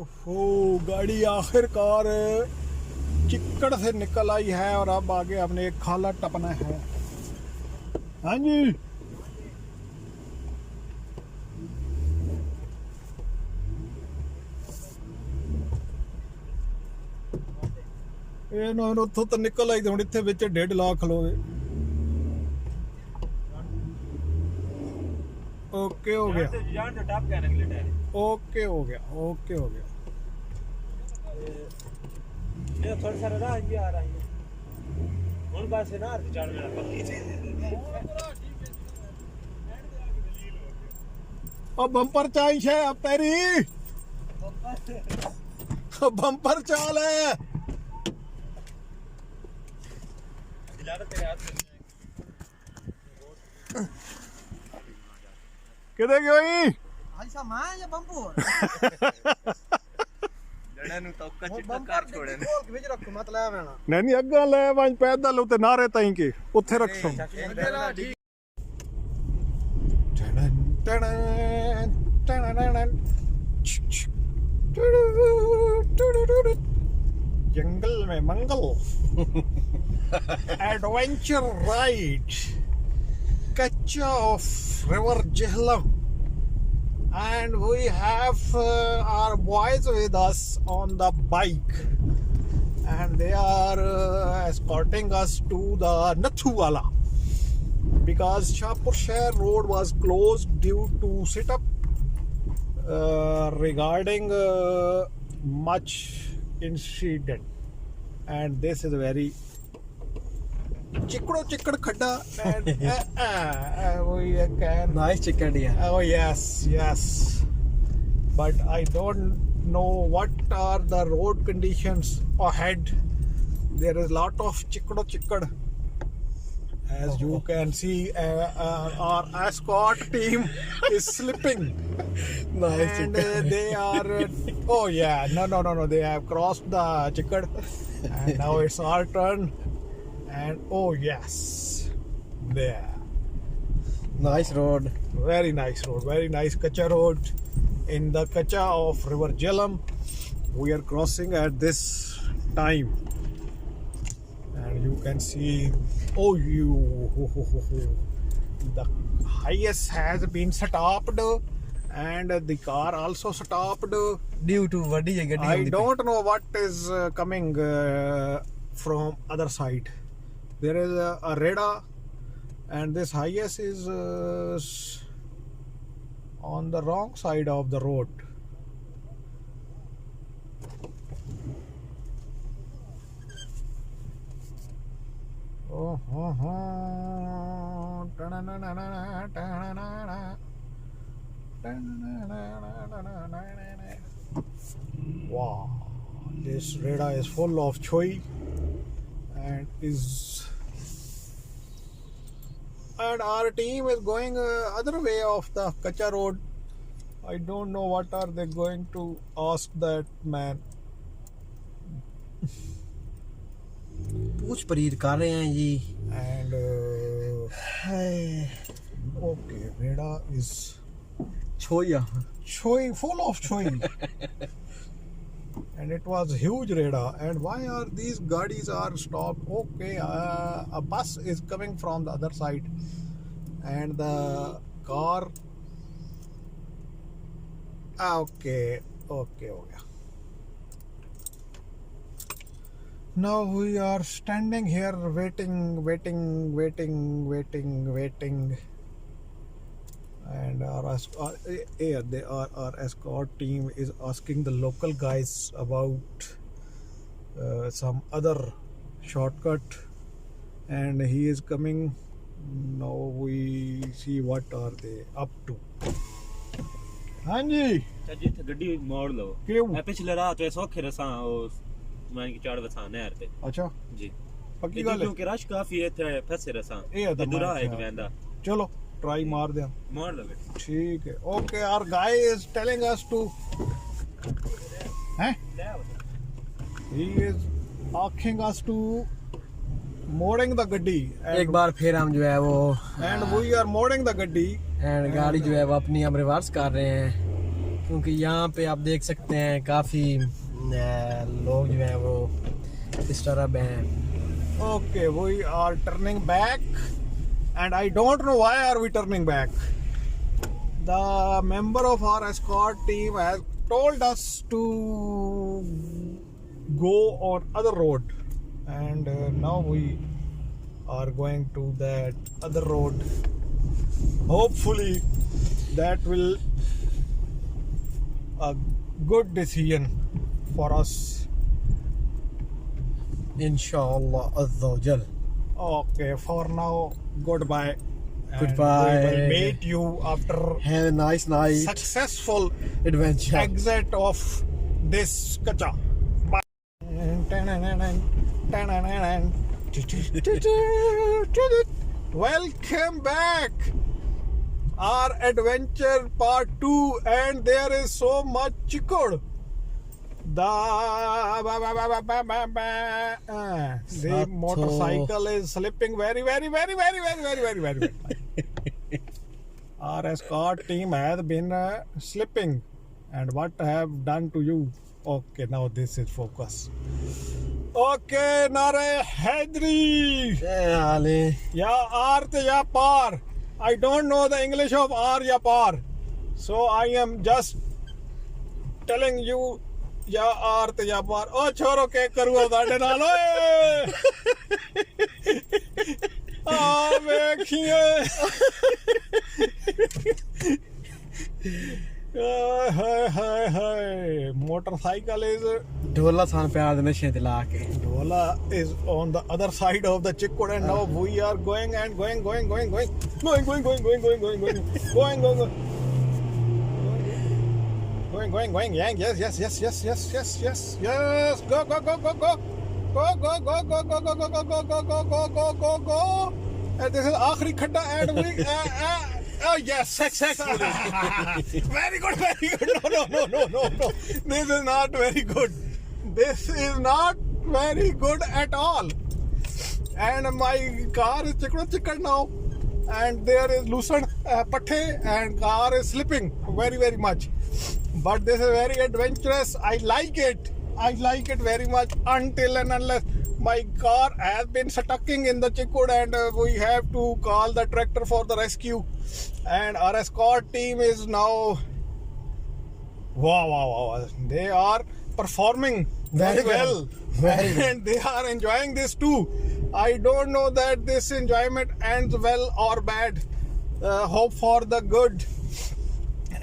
ओहो, गाड़ी आखिरकार चिक्कड़ से निकल आई है और अब आगे हमने एक खाला टपना है। हाँ जी, ਇਹ ਨਾ ਉੱਥੋਂ ਤਾਂ ਨਿਕਲ ਆਈ ਤੇ ਹੁਣ ਇੱਥੇ ਵਿੱਚ 1.5 ਲੱਖ ਖਲੋਵੇ। ओके हो गया, ओके हो गया, ओके हो गया। ये थोड़ा सा राह भी आ रहा है उन पास से ना चढ़ मेरा पक्की अब बम्पर चाइश है अब तेरी बम्पर चाल है किधर गई ऐसा मां या बम्पर जड़ा नु तो चिट्टा कार छोड़े ने खोल के भेज रखो मत ले आवेना नहीं अग्गा ले वंज पैदल उते नारे ताई के उथे रखो। जंगल में मंगल adventure ride Kacha of River Jhelum, and we have our boys with us on the bike, and they are escorting us to the Nathuwala because Shahpur Shahar road was closed due to sit-up regarding much incident, and this is very चिकड़ो चिकड़ खड्डा nice chicken है oh yes but I don't know what are the road conditions ahead. There is lot of चिकड़ो चिकड़ as you can see. Our escort team is slipping nice and they are oh yeah no they have crossed the चिकड़ and now it's our turn. And oh yes, there. Nice road Very nice road, very nice Kacha road in the Kacha of River Jhelum. We are crossing at this time, and you can see. Oh, the highest has been stopped, and the car also stopped. Due to वडी जगह I don't know what is coming from other side. There is a radar, and this highest is on the wrong side of the road. Wow, this radar is full of choi and our team is going other way of the Kacha road. I don't know what are they going to ask that man. पूछ परीद कर रहे हैं जी And okay, radar is छोया choi, full of choi. And it was huge radar. And why are these gadis are stopped? Okay, a bus is coming from the other side, and the car. Okay. Now we are standing here waiting. And our escort team is asking the local guys about some other shortcut, and he is coming. Now we see what are they up to. हाँ जी जिथे गड्डी मोड़ लो क्यों? ए पिछले रात वे सौखे रसा ओ मान की चढ़ वसा नहर पे अच्छा जी पक्की गल है क्योंकि रश काफी है थे फसे रसा ये तो दूरा एक वेंदा चलो ट्राई मार दिया मार लो बेटा ठीक है okay our guy is telling us to हैं he is asking us to modding the गड्डी एक बार फिर हम जो है वो and we are modding the गड्डी एंड गाड़ी जो है वो अपनी हम रिवर्स कर रहे हैं क्योंकि यहाँ पे आप देख सकते हैं काफ़ी लोग जो हैं वो डिस्टर्ब हैं। Okay, we are turning back, and I don't know why are we turning back. The member of our escort team has told us to go on other road, and now we are going to that other road. Hopefully, that will a good decision for us. Inshallah Azza wa Jal. Okay, for now, goodbye. And Goodbye. We will meet you after Have a nice night. successful Adventure. exit of this kacha. Bye. Welcome back. Our adventure part 2, and there is so much chikud. The motorcycle is slipping very. Our escort team has been slipping, and what I have done to you? Okay, now this is focus. Okay, Nare Hadri. Yeah, Ali. Ya Art ya Par. I don't know the English of Ar ya Par, so I am just telling you. या आर्त या पार ओ छोरो के करूआ साडे नाल ओए आ देखिए हाय motorcycle is ढोला सान प्यार दे नशे ते ला के Dhola is on the other side of the Chikkod, and now we are going and going. Going. Yes. Go. And this is Akhri Khadda, and we. Oh yes, successfully. Very good. No. This is not very good. This is not very good at all. And my car is chickad now, and there is loosened pathe, and car is slipping very much. But this is very adventurous. I like it very much until and unless my car has been stuck in the Chikkod, and we have to call the tractor for the rescue. And our escort team is now wow. They are performing very well. And they are enjoying this too. I don't know that this enjoyment ends well or bad. Hope for the good.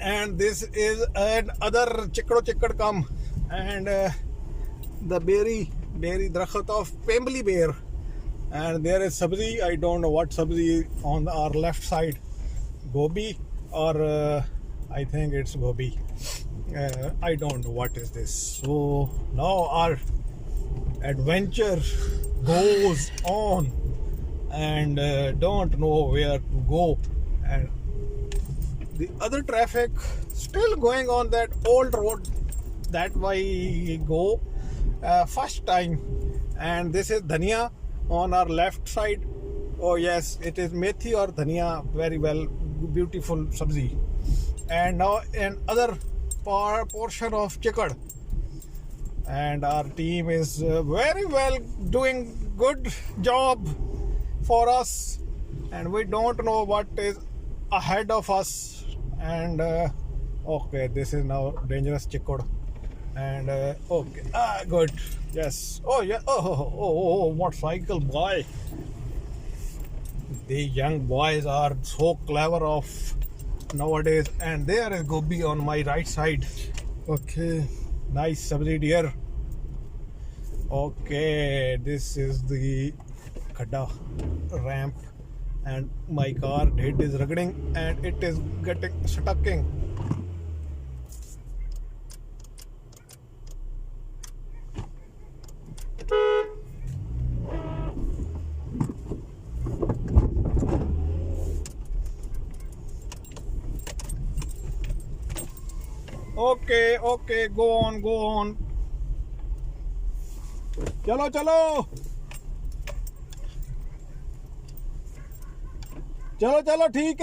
And this is another chikkad come, and the berry drakhat of Pembli bear, and there is sabzi. I don't know what sabzi on our left side, gobi or I think it's gobi. I don't know what is this. So now our adventure goes on, and don't know where to go, and the other traffic still going on that old road that way go first time. And this is dhania on our left side. Oh yes, it is methi or dhania, very well, beautiful sabzi. And now another portion of chikkad, and our team is very well doing good job for us, and we don't know what is ahead of us. And okay, this is now dangerous chikkad, and okay, good, yes. Oh yeah, oh motorcycle boy. The young boys are so clever of nowadays. And there is gobi on my right side. Okay, nice sabzi dear. Okay, this is the khadda ramp, and my car head is rugging and it is getting stucking. Okay, go on. चलो ठीक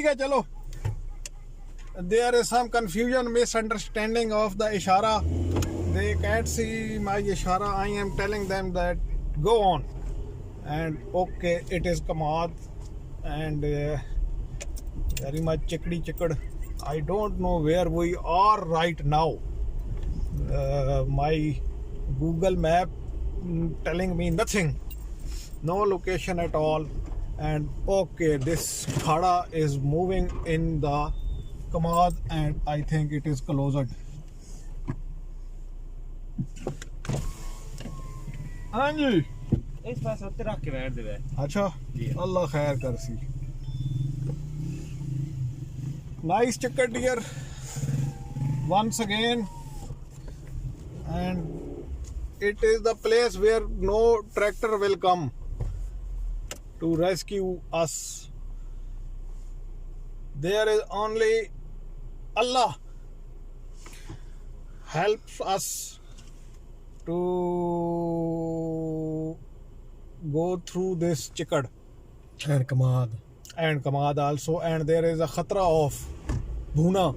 है चलो. there is some confusion, misunderstanding of the ishara. They can't see my ishara. I am telling them that go on, and okay, it is Kamad, and very much chickady chickad. I don't know where we are right now. My Google map telling me nothing, no location at all. And okay, this khada is moving in the Kamad, and I think it is closed. हाँ जी इस पास उत्ते रख के बैठ दे अच्छा जी। अल्लाह खैर कर सी nice chicken deer once again, and it is the place where no tractor will come to rescue us. There is only Allah helps us to go through this chickad And Kamad. and Kamad also, and there is a khatra of Bhuna.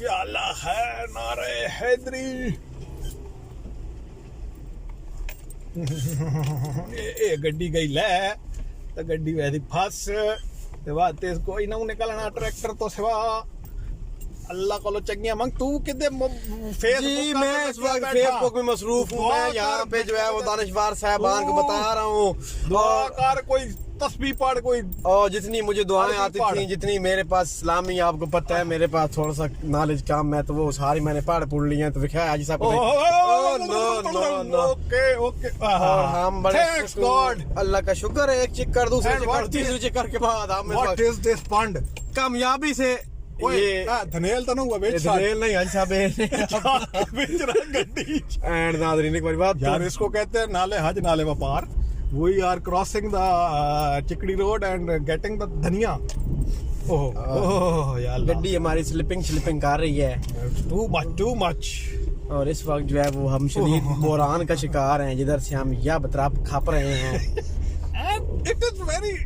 Ya Allah hai nare Haidri. ये गड्डी गई ले तो गड्डी वैसी फस ते बाद ते कोई ना निकलना ट्रैक्टर तो सिवा अल्लाह को चंगिया मंग तू किदे जी मैं इस वक्त फेसबुक में मसरूफ हूँ। मैं यहाँ पे जो है वो दानिशवार साहबान को बता रहा हूँ दुआ कर, कोई तस्बीह पढ़, कोई और जितनी मुझे दुआएं आती थी, जितनी मेरे पास इस्लामी आपको पता है मेरे पास थोड़ा सा नॉलेज कम है, तो वो सारी मैंने पढ़ ली हैं। तो दिखा आज साहब ओके ओके हम बड़े थैंक्स गॉड, अल्लाह का शुक्र है। एक चिक्कर दूसरे चिक्कर तीसरे चिक्कर के बाद हम व्हाट इज दिस फंड कामयाबी से ये धनेल तो नहीं हुआ बेच धनेल नहीं आज साहब बेच रहा गड्डी। एंड नादरीन एक बार बात यार इसको कहते हैं नाले हज नाले व्यापार। We are crossing the Chikdi road and getting the धनिया। ओह यार गड्डी हमारी स्लिपिंग कर रही है too much। और इस वक्त जो है वो हम शदीद बोरान का शिकार हैं, जिधर से हम या बतराब खप रहे हैं। And it is very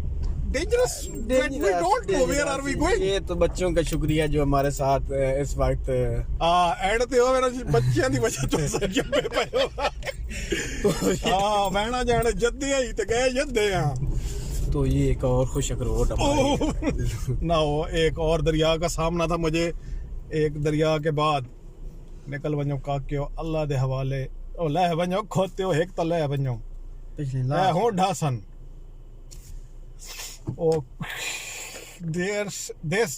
dangerous that we don't know where are we going। ये तो बच्चों का शुक्रिया जो हमारे साथ इस वक्त एंड ते हो मेरा बच्चियां दी वजह तो सजम पे पयो। बहना जाने जद्दी आई ते गए जद्दे हां। तो ये एक और खुशक रोड ना हो, एक और दरिया का सामना था मुझे। एक दरिया के बाद निकल वञो काकियो अल्लाह दे हवाले। ओ लह वञो खोते हो एक तो लह वञो पिछले लह हो ढासन। Oh, this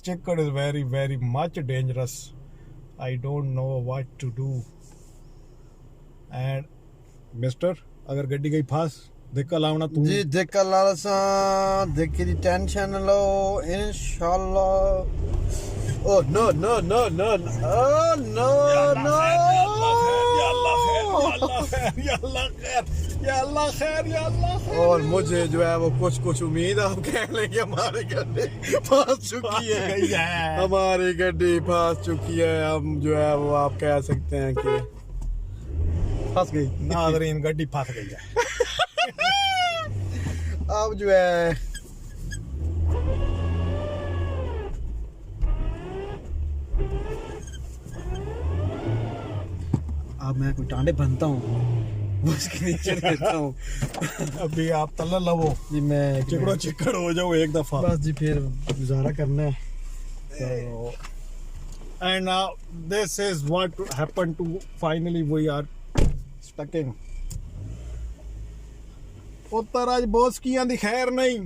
chicken is very much dangerous. I don't know what to do. And Mister, अगर गड्डी गई फास देखा लावना तू जी देखा लालसा देखी दी टेंशन लो इंशाल्लाह। Oh no no no no oh no no या अल्लाह खैर। और मुझे जो है वो कुछ उम्मीद आप कह लेंगे हमारी गड्डी फंस चुकी है। हमारी गड्डी फंस चुकी है। हम जो है वो आप कह सकते हैं कि फंस गई। नाज़रीन गड्डी फंस गई है। अब जो है अब मैं कोई टांडे बनता हूँ उसके नीचे रहता हूँ। अभी आप तल्ला लवो जी मैं चिकड़ो चिकड़ हो जाओ एक दफा बस जी, फिर गुजारा करना है। So, and now this is what happened to finally we are stucking। उत्तर आज बोस की आंधी खैर नहीं।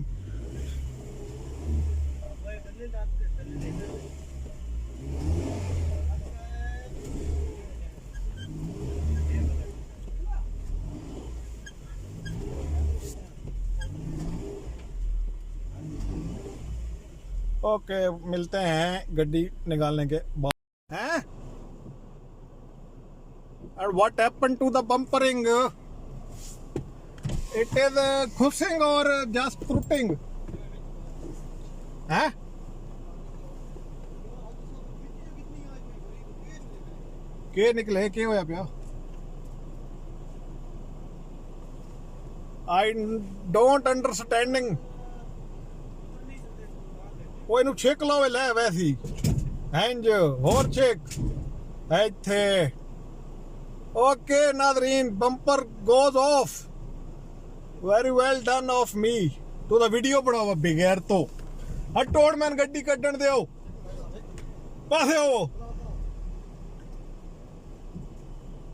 ओके मिलते हैं गड्डी निकालने के बाद। हैं? And what happened to the bumpering? It is खुशिंग or just cropping? हैं? के निकले के होया पिया? I don't understanding। ਉਹ ਇਹਨੂੰ ਛੇਕ ਲਾਵੇ ਲੈ ਵੈਸੀ ਇੰਜ ਹੋਰ ਛੇਕ ਇੱਥੇ okay Nazreen bumper goes of very well done of ਮੀ ਤੂੰ ਤਾਂ ਵੀਡੀਓ ਬਣਾਵਾ ਬਗੈਰ ਤੋਂ ਹਟੋੜ ਮੈਨ ਗੱਡੀ ਕੱਢਣ ਦਿਓ पासे हो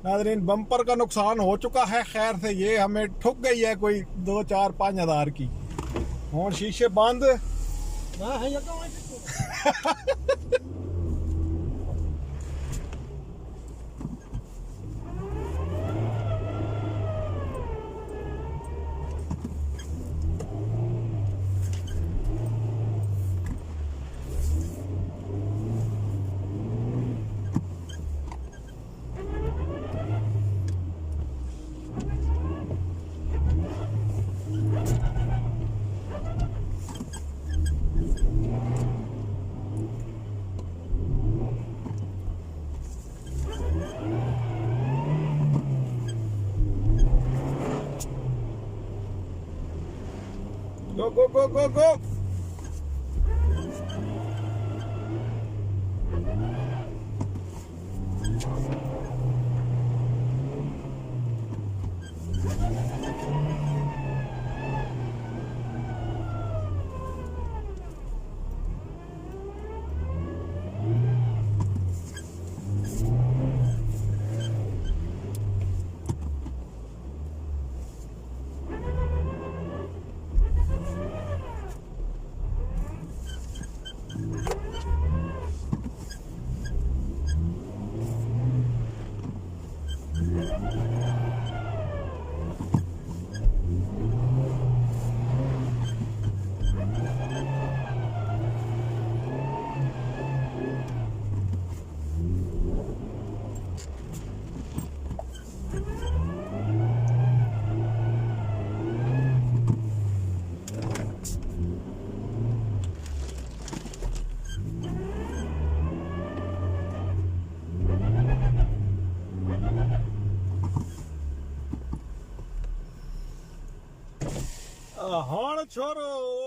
नाज़रीन बम्पर का नुकसान हो चुका है खैर से ये हमें ठुक गई है कोई 2-4-5 हज़ार की और शीशे बंद Go, go, go, go, go. ਹੁਣ ਛੋਰੋ